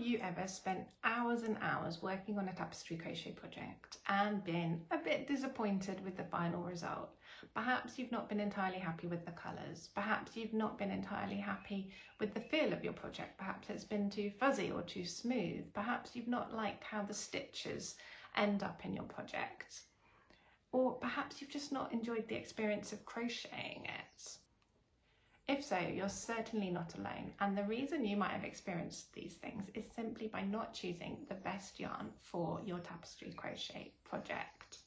you ever spent hours and hours working on a tapestry crochet project and been a bit disappointed with the final result? Perhaps you've not been entirely happy with the colours. Perhaps you've not been entirely happy with the feel of your project. Perhaps it's been too fuzzy or too smooth. Perhaps you've not liked how the stitches end up in your project. Or perhaps you've just not enjoyed the experience of crocheting it. If so, you're certainly not alone, and the reason you might have experienced these things is simply by not choosing the best yarn for your tapestry crochet project.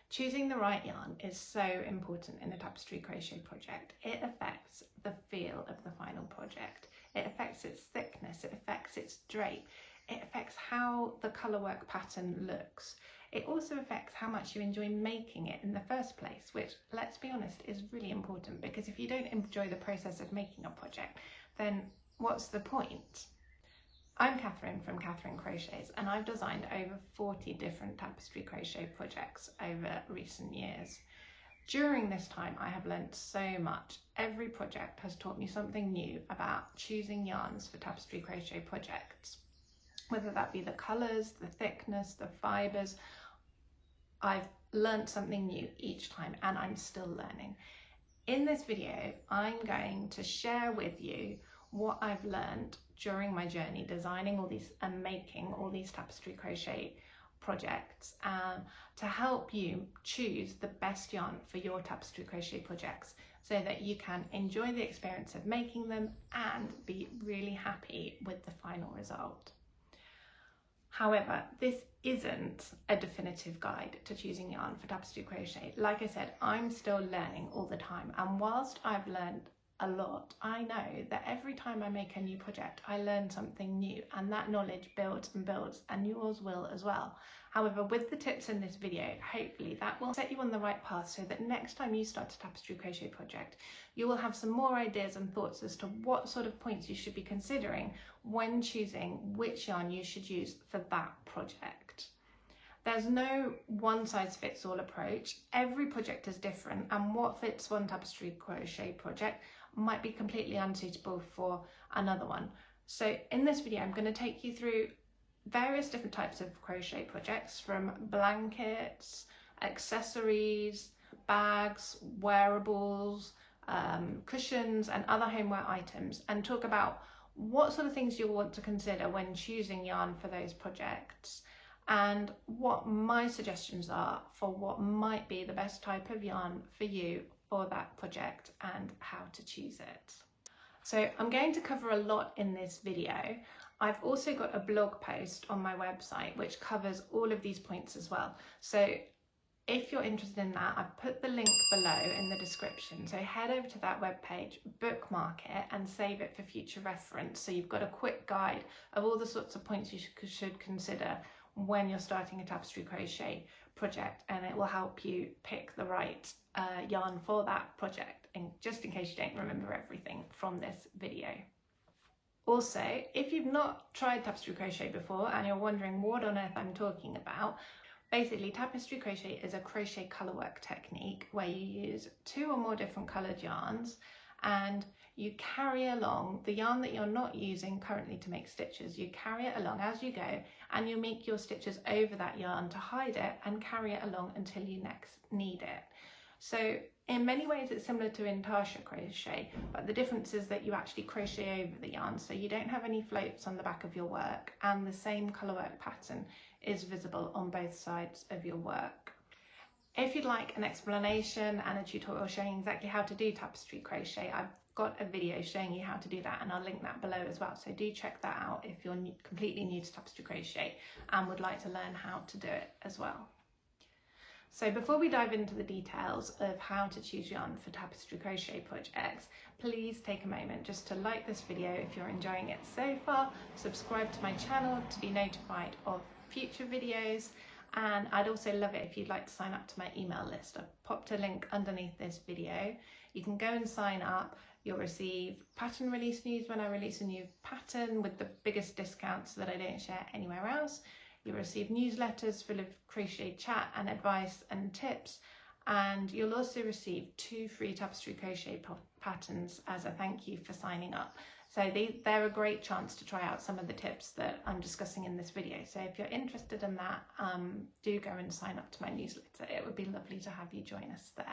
Choosing the right yarn is so important in a tapestry crochet project. It affects the feel of the final project. It affects its thickness, it affects its drape, it affects how the colourwork pattern looks. It also affects how much you enjoy making it in the first place, which, let's be honest, is really important, because if you don't enjoy the process of making a project, then what's the point? I'm Catherine from Catherine Crochets, and I've designed over 40 different tapestry crochet projects over recent years. During this time, I have learnt so much. Every project has taught me something new about choosing yarns for tapestry crochet projects. Whether that be the colours, the thickness, the fibres, I've learnt something new each time, and I'm still learning. In this video, I'm going to share with you what I've learned during my journey designing all these and making all these tapestry crochet projects, to help you choose the best yarn for your tapestry crochet projects so that you can enjoy the experience of making them and be really happy with the final result. However, this isn't a definitive guide to choosing yarn for tapestry crochet. Like I said, I'm still learning all the time, and whilst I've learned a lot, I know that every time I make a new project, I learn something new, and that knowledge builds and builds, and yours will as well. However, with the tips in this video, hopefully that will set you on the right path so that next time you start a tapestry crochet project, you will have some more ideas and thoughts as to what sort of points you should be considering when choosing which yarn you should use for that project. There's no one-size-fits-all approach. Every project is different, and what fits one tapestry crochet project might be completely unsuitable for another one. So in this video, I'm going to take you through various different types of crochet projects, from blankets, accessories, bags, wearables, cushions and other homeware items, and talk about what sort of things you'll want to consider when choosing yarn for those projects, and what my suggestions are for what might be the best type of yarn for you for that project and how to choose it. So I'm going to cover a lot in this video. I've also got a blog post on my website which covers all of these points as well. So if you're interested in that, I've put the link below in the description. So head over to that webpage, bookmark it and save it for future reference. So you've got a quick guide of all the sorts of points you should consider when you're starting a tapestry crochet project, and it will help you pick the right yarn for that project, and just in case you don't remember everything from this video. Also, if you've not tried tapestry crochet before and you're wondering what on earth I'm talking about, basically tapestry crochet is a crochet colourwork technique where you use 2 or more different coloured yarns, and you carry along the yarn that you're not using currently to make stitches. You carry it along as you go, and you make your stitches over that yarn to hide it and carry it along until you next need it. So in many ways it's similar to intarsia crochet, but the difference is that you actually crochet over the yarn, so you don't have any floats on the back of your work, and the same colourwork pattern is visible on both sides of your work. If you'd like an explanation and a tutorial showing exactly how to do tapestry crochet, I've got a video showing you how to do that, and I'll link that below as well. So do check that out if you're completely new to tapestry crochet and would like to learn how to do it as well. So before we dive into the details of how to choose yarn for tapestry crochet projects, please take a moment just to like this video if you're enjoying it so far, subscribe to my channel to be notified of future videos, and I'd also love it if you'd like to sign up to my email list. I've popped a link underneath this video. You can go and sign up. You'll receive pattern release news when I release a new pattern with the biggest discounts that I don't share anywhere else. You'll receive newsletters full of crochet chat and advice and tips, and you'll also receive 2 free Tapestry Crochet patterns as a thank you for signing up. So they're a great chance to try out some of the tips that I'm discussing in this video. So if you're interested in that, do go and sign up to my newsletter. It would be lovely to have you join us there.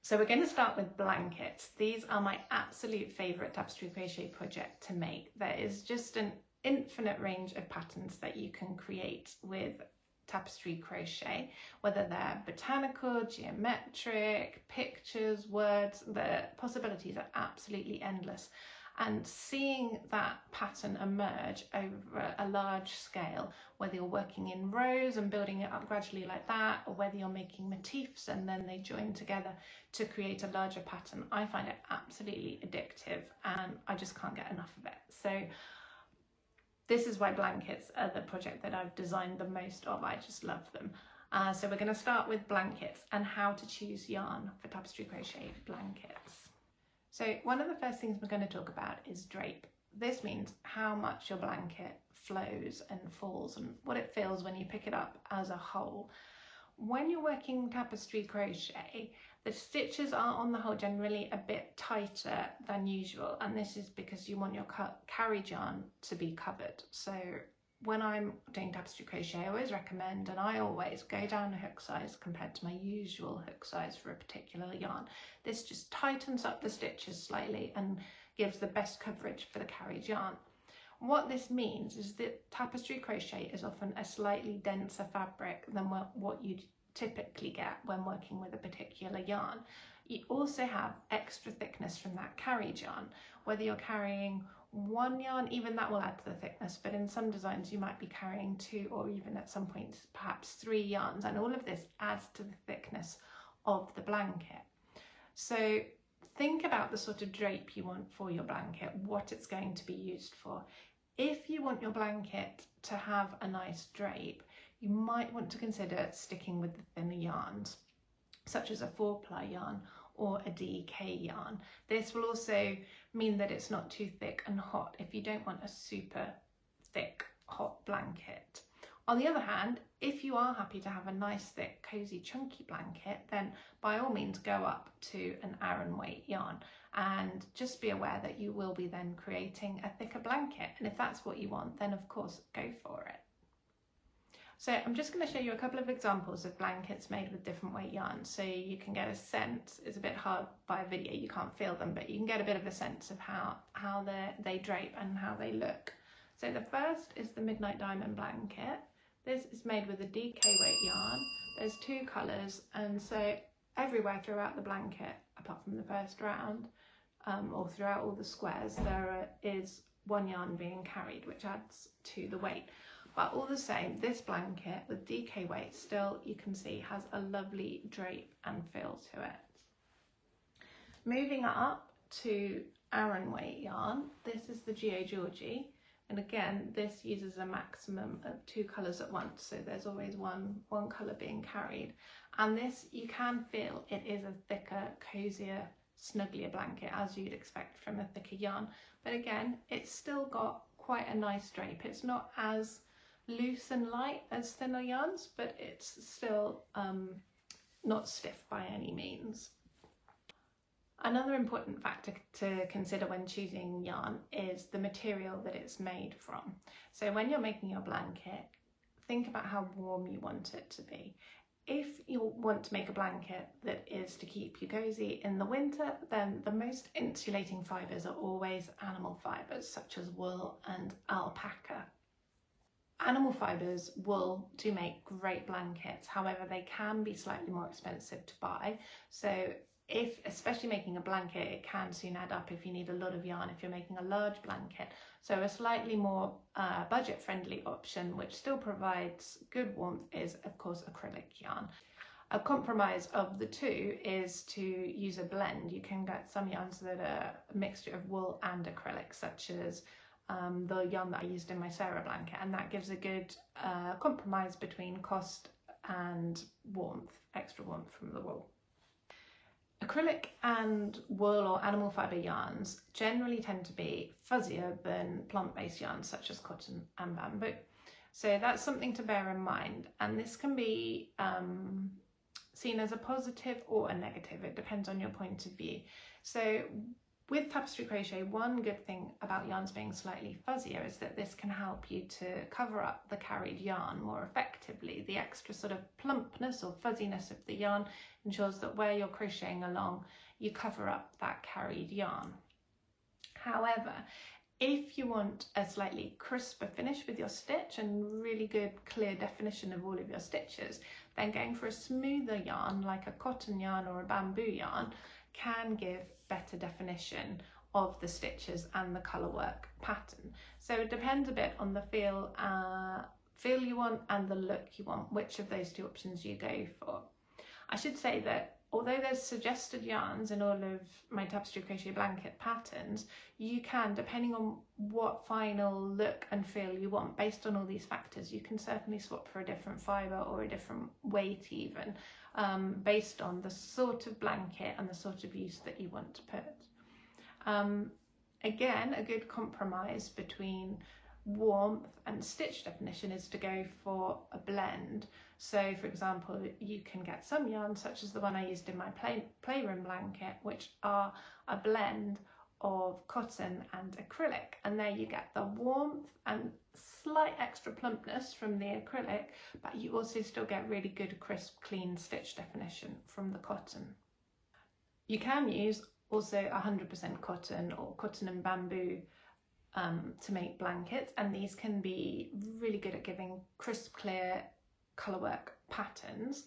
So we're going to start with blankets. These are my absolute favourite Tapestry Crochet project to make. There is just an infinite range of patterns that you can create with Tapestry Crochet, whether they're botanical, geometric, pictures, words. The possibilities are absolutely endless, and seeing that pattern emerge over a large scale, whether you're working in rows and building it up gradually like that, or whether you're making motifs and then they join together to create a larger pattern, I find it absolutely addictive and I just can't get enough of it. So this is why blankets are the project that I've designed the most of. I just love them. So we're going to start with blankets and how to choose yarn for Tapestry Crochet blankets. So one of the first things we're going to talk about is drape. This means how much your blanket flows and falls and what it feels when you pick it up as a whole. When you're working Tapestry Crochet, the stitches are on the whole generally a bit tighter than usual, and this is because you want your carriage yarn to be covered. So when I'm doing Tapestry Crochet, I always recommend, and I always go down a hook size compared to my usual hook size for a particular yarn. This just tightens up the stitches slightly and gives the best coverage for the carriage yarn. What this means is that Tapestry Crochet is often a slightly denser fabric than what you typically get when working with a particular yarn. You also have extra thickness from that carriage yarn. Whether you're carrying one yarn, even that will add to the thickness, but in some designs you might be carrying 2 or even at some points perhaps 3 yarns, and all of this adds to the thickness of the blanket. So think about the sort of drape you want for your blanket, what it's going to be used for. If you want your blanket to have a nice drape, you might want to consider sticking with the thinner yarns, such as a 4-ply yarn or a DK yarn. This will also mean that it's not too thick and hot if you don't want a super thick, hot blanket. On the other hand, if you are happy to have a nice, thick, cozy, chunky blanket, then by all means go up to an Aran weight yarn, and just be aware that you will be then creating a thicker blanket. And if that's what you want, then of course go for it. So I'm just going to show you a couple of examples of blankets made with different weight yarns, so you can get a sense. It's a bit hard by a video, you can't feel them, but you can get a bit of a sense of how they drape and how they look. So the first is the Midnight Diamond blanket. This is made with a DK weight yarn. There's 2 colours, and so everywhere throughout the blanket, apart from the first round, or throughout all the squares, there is 1 yarn being carried, which adds to the weight. But all the same, this blanket with DK weight still, you can see, has a lovely drape and feel to it. Moving up to Aran weight yarn, this is the Geo Georgie. And again, this uses a maximum of 2 colours at once, so there's always one colour being carried. And this, you can feel, it is a thicker, cosier, snugglier blanket, as you'd expect from a thicker yarn. But again, it's still got quite a nice drape. It's not as loose and light as thinner yarns, but it's still not stiff by any means. Another important factor to consider when choosing yarn is the material that it's made from. So when you're making your blanket, think about how warm you want it to be. If you want to make a blanket that is to keep you cozy in the winter, then the most insulating fibres are always animal fibres, such as wool and alpaca. Animal fibres, wool, do make great blankets. However, they can be slightly more expensive to buy. So if, especially making a blanket, it can soon add up if you need a lot of yarn if you're making a large blanket. So a slightly more budget-friendly option, which still provides good warmth, is of course acrylic yarn. A compromise of the two is to use a blend. You can get some yarns that are a mixture of wool and acrylic, such as the yarn that I used in my Sarah blanket, and that gives a good compromise between cost and warmth, extra warmth from the wool. Acrylic and wool or animal fibre yarns generally tend to be fuzzier than plant-based yarns such as cotton and bamboo. So that's something to bear in mind, and this can be seen as a positive or a negative. It depends on your point of view. So with tapestry crochet, one good thing about yarns being slightly fuzzier is that this can help you to cover up the carried yarn more effectively. The extra sort of plumpness or fuzziness of the yarn ensures that where you're crocheting along, you cover up that carried yarn. However, if you want a slightly crisper finish with your stitch and really good clear definition of all of your stitches, then going for a smoother yarn like a cotton yarn or a bamboo yarn can give better definition of the stitches and the colour work pattern. So it depends a bit on the feel you want and the look you want, which of those two options you go for. I should say that although there's suggested yarns in all of my tapestry crochet blanket patterns, you can, depending on what final look and feel you want, based on all these factors, you can certainly swap for a different fibre or a different weight even, based on the sort of blanket and the sort of use that you want to put. Again, a good compromise between warmth and stitch definition is to go for a blend. So for example, you can get some yarns such as the one I used in my playroom blanket, which are a blend of cotton and acrylic, and there you get the warmth and slight extra plumpness from the acrylic, but you also still get really good crisp clean stitch definition from the cotton. You can use also 100% cotton or cotton and bamboo to make blankets, and these can be really good at giving crisp clear colourwork patterns.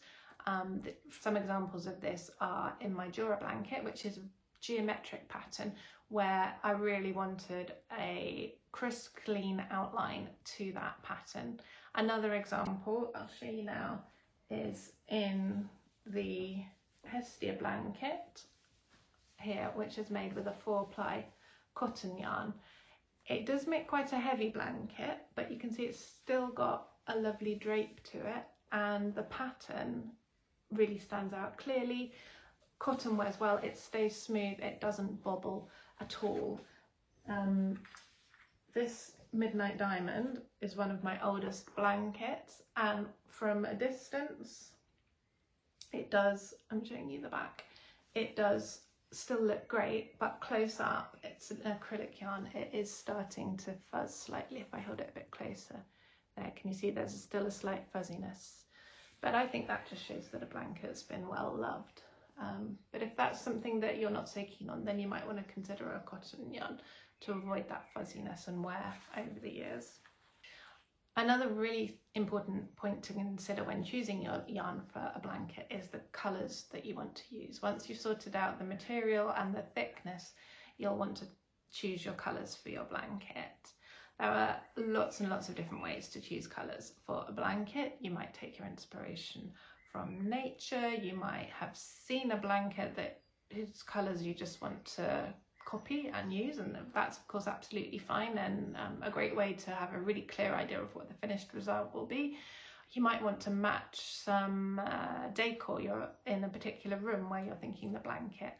Some examples of this are in my Jura blanket, which is a geometric pattern where I really wanted a crisp clean outline to that pattern. Another example I'll show you now is in the Hestia blanket here, which is made with a 4-ply cotton yarn. It does make quite a heavy blanket, but you can see it's still got a lovely drape to it, and the pattern really stands out clearly. Cotton wears well, it stays smooth, it doesn't bobble at all. This Midnight Diamond is one of my oldest blankets, and from a distance it does, I'm showing you the back, it does still look great, but close up it's an acrylic yarn. It is starting to fuzz slightly. If I hold it a bit closer there, can you see there's still a slight fuzziness, but I think that just shows that a blanket's been well loved. But if that's something that you're not so keen on, then you might want to consider a cotton yarn to avoid that fuzziness and wear over the years. Another really important point to consider when choosing your yarn for a blanket is the colours that you want to use. Once you've sorted out the material and the thickness, you'll want to choose your colours for your blanket. There are lots and lots of different ways to choose colours for a blanket. You might take your inspiration from nature, you might have seen a blanket that whose colours you just want to copy and use, and that's of course absolutely fine and a great way to have a really clear idea of what the finished result will be. You might want to match some decor. You're in a particular room where you're thinking the blanket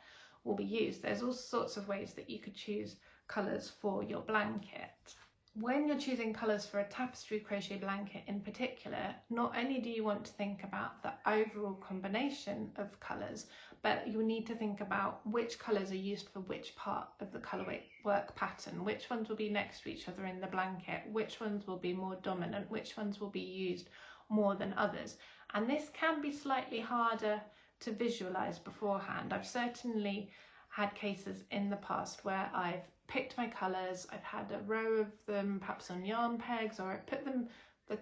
will be used. There's all sorts of ways that you could choose colours for your blanket. When you're choosing colours for a tapestry crochet blanket in particular, not only do you want to think about the overall combination of colours, but you need to think about which colours are used for which part of the colour work pattern, which ones will be next to each other in the blanket, which ones will be more dominant, which ones will be used more than others. And this can be slightly harder to visualise beforehand. I've certainly had cases in the past where I've picked my colours, I've had a row of them perhaps on yarn pegs, or I've put them, the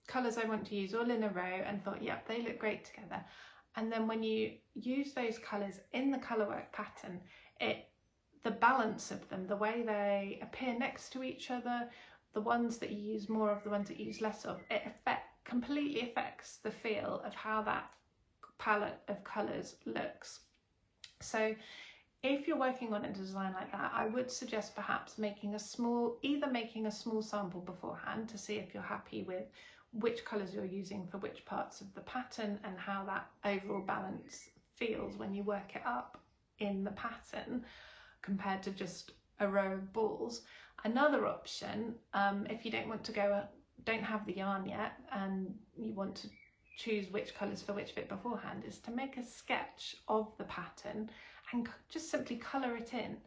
colours I want to use, all in a row and thought, yep, they look great together. And then when you use those colours in the colourwork pattern, the balance of them, the way they appear next to each other, the ones that you use more of, the ones that you use less of, it completely affects the feel of how that palette of colours looks. So if you're working on a design like that, I would suggest perhaps making a small sample beforehand to see if you're happy with which colours you're using for which parts of the pattern and how that overall balance feels when you work it up in the pattern compared to just a row of balls. Another option, if you don't want to go don't have the yarn yet and you want to choose which colours for which bit beforehand, is to make a sketch of the pattern and just simply colour it in.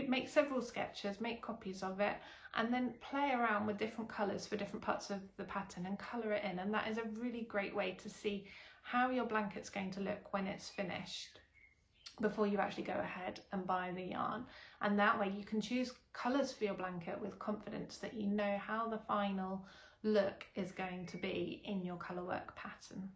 Make several sketches, make copies of it, and then play around with different colours for different parts of the pattern and colour it in. And that is a really great way to see how your blanket's going to look when it's finished before you actually go ahead and buy the yarn. And that way you can choose colours for your blanket with confidence that you know how the final look is going to be in your colourwork pattern.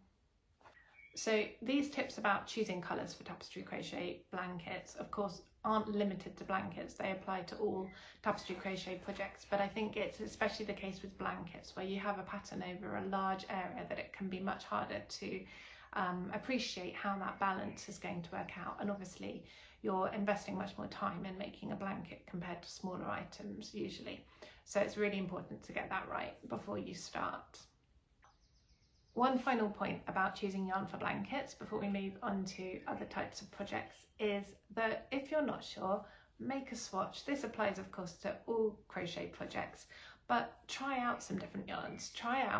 So these tips about choosing colours for Tapestry Crochet blankets, of course, aren't limited to blankets. They apply to all Tapestry Crochet projects, but I think it's especially the case with blankets, where you have a pattern over a large area, that it can be much harder to appreciate how that balance is going to work out. And obviously you're investing much more time in making a blanket compared to smaller items usually. So it's really important to get that right before you start. One final point about choosing yarn for blankets before we move on to other types of projects is that if you're not sure, make a swatch. This applies of course to all crochet projects, but try out some different yarns.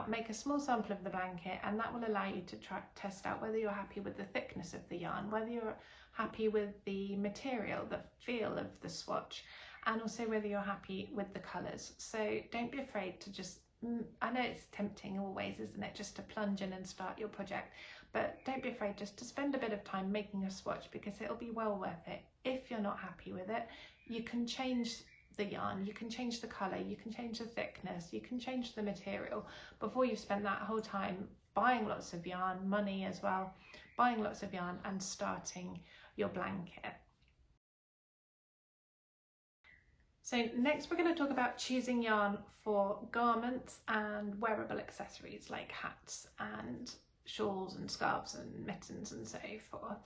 Make a small sample of the blanket, and that will allow you to test out whether you're happy with the thickness of the yarn, whether you're happy with the material, the feel of the swatch, and also whether you're happy with the colours. So don't be afraid to just, I know it's tempting always, isn't it, just to plunge in and start your project, but don't be afraid just to spend a bit of time making a swatch, because it'll be well worth it. If you're not happy with it, you can change the yarn, you can change the colour, you can change the thickness, you can change the material before you've spent that whole time buying lots of yarn, money as well, buying lots of yarn and starting your blanket. So next we're going to talk about choosing yarn for garments and wearable accessories like hats and shawls and scarves and mittens and so forth.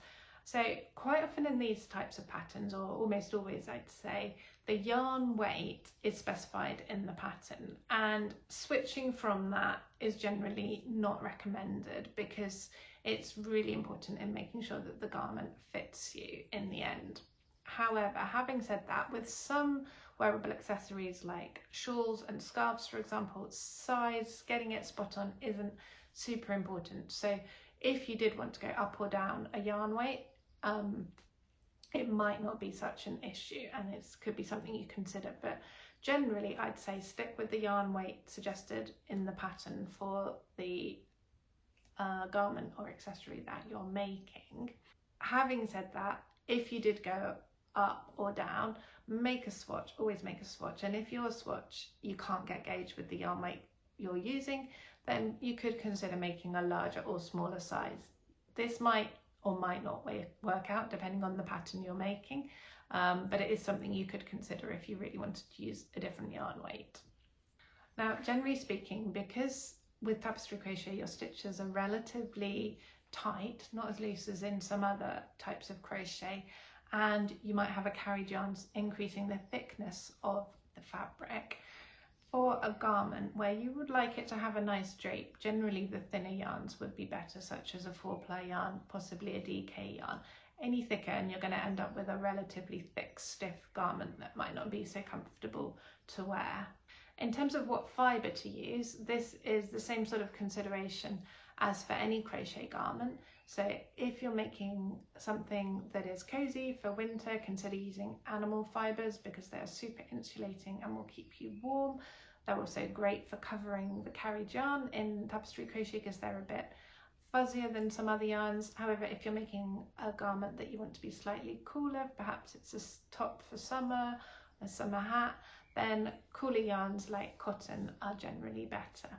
So quite often in these types of patterns, or almost always I'd say, the yarn weight is specified in the pattern, and switching from that is generally not recommended, because it's really important in making sure that the garment fits you in the end. However, having said that, with some wearable accessories like shawls and scarves, for example, size, getting it spot on isn't super important. So if you did want to go up or down a yarn weight, it might not be such an issue, and it could be something you consider, but generally I'd say stick with the yarn weight suggested in the pattern for the garment or accessory that you're making. Having said that, if you did go up or down, make a swatch, always make a swatch, and if your swatch you can't get gauge with the yarn weight you're using, then you could consider making a larger or smaller size. This might or might not work out depending on the pattern you're making, but it is something you could consider if you really wanted to use a different yarn weight. Now, generally speaking, because with Tapestry Crochet your stitches are relatively tight, not as loose as in some other types of crochet, and you might have a carried yarn increasing the thickness of the fabric, for a garment where you would like it to have a nice drape, generally the thinner yarns would be better, such as a 4-ply yarn, possibly a DK yarn. Any thicker and you're going to end up with a relatively thick, stiff garment that might not be so comfortable to wear. In terms of what fibre to use, this is the same sort of consideration as for any crochet garment. So if you're making something that is cozy for winter, consider using animal fibres, because they're super insulating and will keep you warm. They're also great for covering the carried yarn in Tapestry Crochet because they're a bit fuzzier than some other yarns. However, if you're making a garment that you want to be slightly cooler, perhaps it's a top for summer, a summer hat, then cooler yarns like cotton are generally better.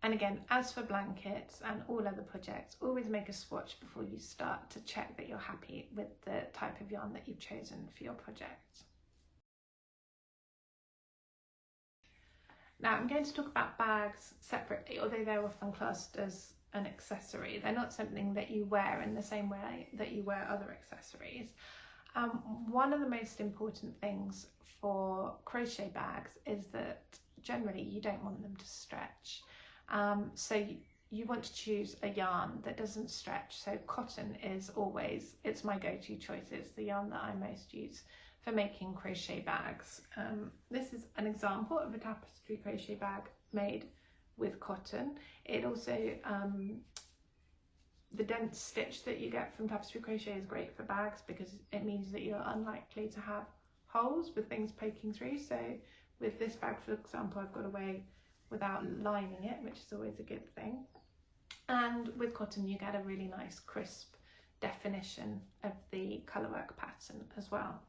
And again, as for blankets and all other projects, always make a swatch before you start to check that you're happy with the type of yarn that you've chosen for your project. Now I'm going to talk about bags separately, although they're often classed as an accessory. They're not something that you wear in the same way that you wear other accessories. One of the most important things for crochet bags is that generally you don't want them to stretch. So you want to choose a yarn that doesn't stretch. So cotton is always, it's my go-to choice. It's the yarn that I most use for making crochet bags. This is an example of a Tapestry Crochet bag made with cotton. It also, the dense stitch that you get from Tapestry Crochet is great for bags because it means that you're unlikely to have holes with things poking through. So with this bag, for example, I've got away without lining it, which is always a good thing. And with cotton, you get a really nice crisp definition of the colourwork pattern as well.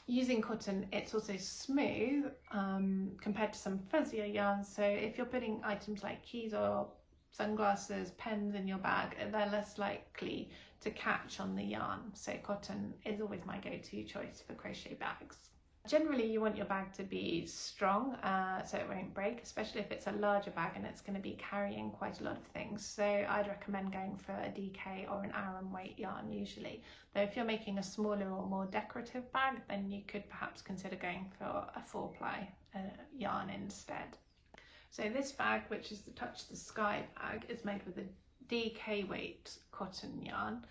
Using cotton, it's also smooth compared to some fuzzier yarns. So if you're putting items like keys or sunglasses, pens in your bag, they're less likely to catch on the yarn. So cotton is always my go-to choice for crochet bags. Generally, you want your bag to be strong so it won't break, especially if it's a larger bag and it's going to be carrying quite a lot of things. So I'd recommend going for a DK or an Aran weight yarn usually. Though if you're making a smaller or more decorative bag, then you could perhaps consider going for a 4-ply yarn instead. So this bag, which is the Touch the Sky bag, is made with a DK weight cotton yarn.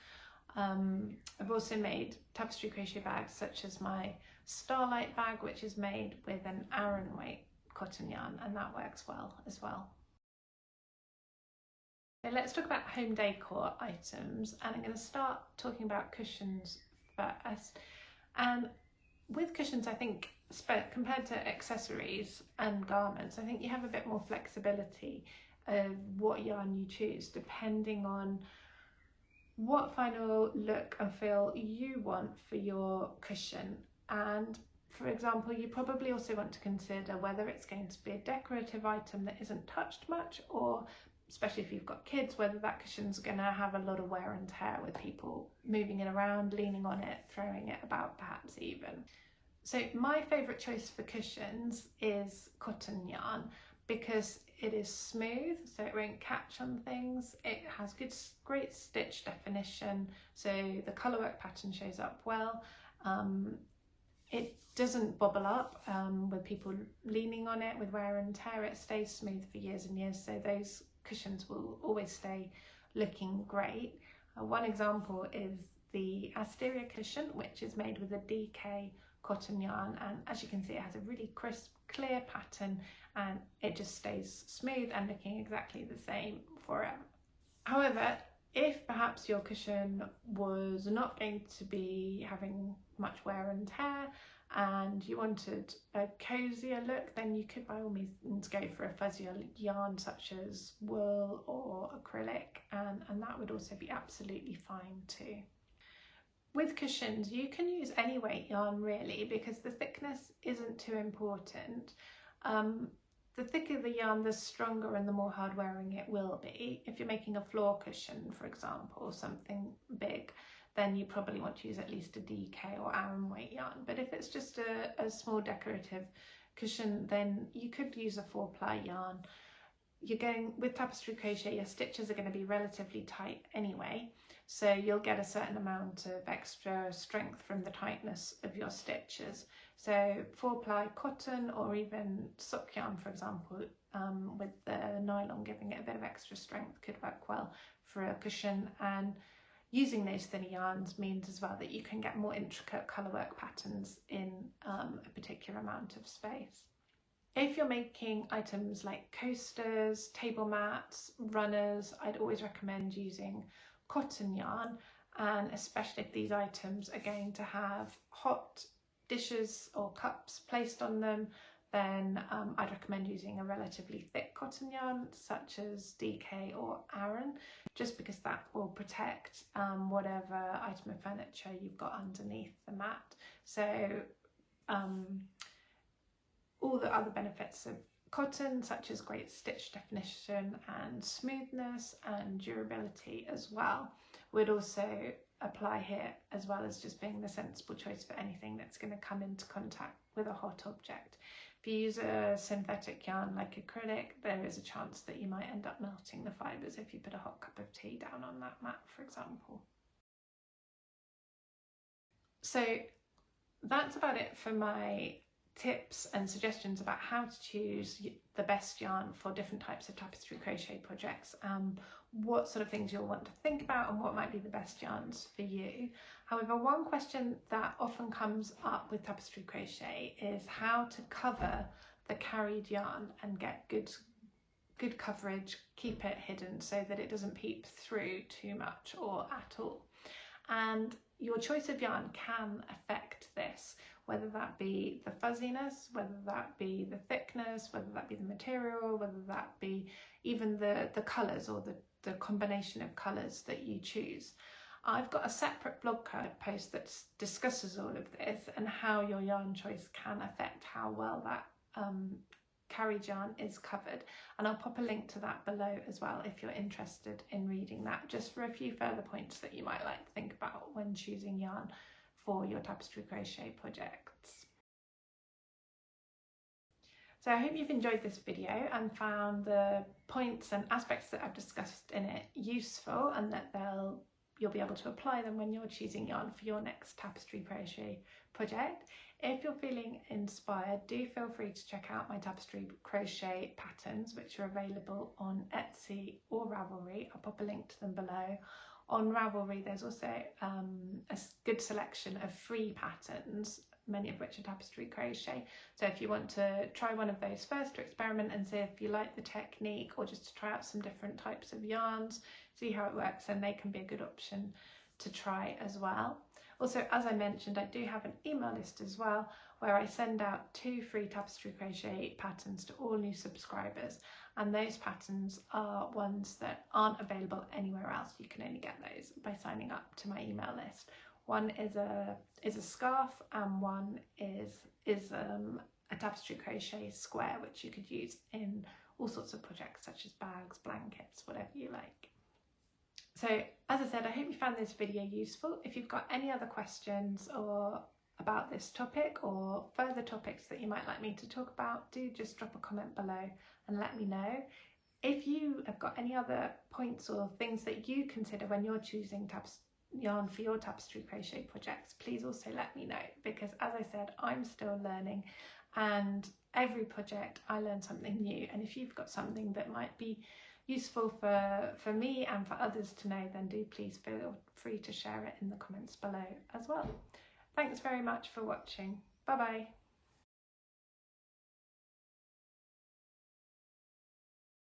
I've also made Tapestry Crochet bags such as my Starlight bag, which is made with an Aran weight cotton yarn, and that works well as well. So let's talk about home decor items, and I'm going to start talking about cushions first. And with cushions, I think compared to accessories and garments, I think you have a bit more flexibility of what yarn you choose depending on what final look and feel you want for your cushion. And for example, you probably also want to consider whether it's going to be a decorative item that isn't touched much, or especially if you've got kids, whether that cushion's going to have a lot of wear and tear with people moving it around, leaning on it, throwing it about perhaps even. So my favourite choice for cushions is cotton yarn because it is smooth, so it won't catch on things. It has great stitch definition, so the colourwork pattern shows up well. It doesn't bobble up with people leaning on it with wear and tear. It stays smooth for years and years, so those cushions will always stay looking great. One example is the Asteria cushion, which is made with a DK cotton yarn, and as you can see, it has a really crisp, clear pattern, and it just stays smooth and looking exactly the same forever. However, if perhaps your cushion was not going to be having much wear and tear and you wanted a cozier look, then you could by all means go for a fuzzier yarn such as wool or acrylic, and that would also be absolutely fine too. With cushions, you can use any weight yarn really because the thickness isn't too important. The thicker the yarn, the stronger and the more hard wearing it will be. If you're making a floor cushion, for example, something big, then you probably want to use at least a DK or Aran weight yarn. But if it's just a small decorative cushion, then you could use a 4-ply yarn. You're going with Tapestry Crochet, your stitches are going to be relatively tight anyway, so you'll get a certain amount of extra strength from the tightness of your stitches. So 4-ply cotton or even sock yarn, for example, with the nylon giving it a bit of extra strength could work well for a cushion, and using those thinner yarns means as well that you can get more intricate colourwork patterns in a particular amount of space. If you're making items like coasters, table mats, runners, I'd always recommend using cotton yarn, and especially if these items are going to have hot dishes or cups placed on them, then I'd recommend using a relatively thick cotton yarn such as DK or Aran, just because that will protect whatever item of furniture you've got underneath the mat. So all the other benefits of cotton, such as great stitch definition and smoothness and durability as well, would also apply here, as well as just being the sensible choice for anything that's going to come into contact with a hot object. If you use a synthetic yarn like acrylic, there is a chance that you might end up melting the fibres if you put a hot cup of tea down on that mat, for example. So that's about it for my tips and suggestions about how to choose the best yarn for different types of tapestry crochet projects, what sort of things you'll want to think about and what might be the best yarns for you. However, one question that often comes up with tapestry crochet is how to cover the carried yarn and get good good coverage, keep it hidden so that it doesn't peep through too much or at all. And your choice of yarn can affect this, whether that be the fuzziness, whether that be the thickness, whether that be the material, whether that be even the colours or the combination of colours that you choose. I've got a separate blog post that discusses all of this and how your yarn choice can affect how well that carried yarn is covered, and I'll pop a link to that below as well if you're interested in reading that, just for a few further points that you might like to think about when choosing yarn for your tapestry crochet projects. So I hope you've enjoyed this video and found the points and aspects that I've discussed in it useful, and that you'll be able to apply them when you're choosing yarn for your next tapestry crochet project. If you're feeling inspired, do feel free to check out my tapestry crochet patterns, which are available on Etsy or Ravelry. I'll pop a link to them below. On Ravelry, there's also a good selection of free patterns, many of which are tapestry crochet. So if you want to try one of those first to experiment and see if you like the technique, or just to try out some different types of yarns, see how it works, then they can be a good option to try as well. Also, as I mentioned, I do have an email list as well, where I send out 2 free tapestry crochet patterns to all new subscribers, and those patterns are ones that aren't available anywhere else. You can only get those by signing up to my email list. One is a scarf, and one is a tapestry crochet square, which you could use in all sorts of projects such as bags, blankets, whatever you like. So as I said, I hope you found this video useful. If you've got any other questions or about this topic or further topics that you might like me to talk about, do just drop a comment below and let me know. If you have got any other points or things that you consider when you're choosing yarn for your tapestry crochet projects, please also let me know, because as I said, I'm still learning, and every project I learn something new. And if you've got something that might be useful for me and for others to know, then do please feel free to share it in the comments below as well. Thanks very much for watching. Bye bye.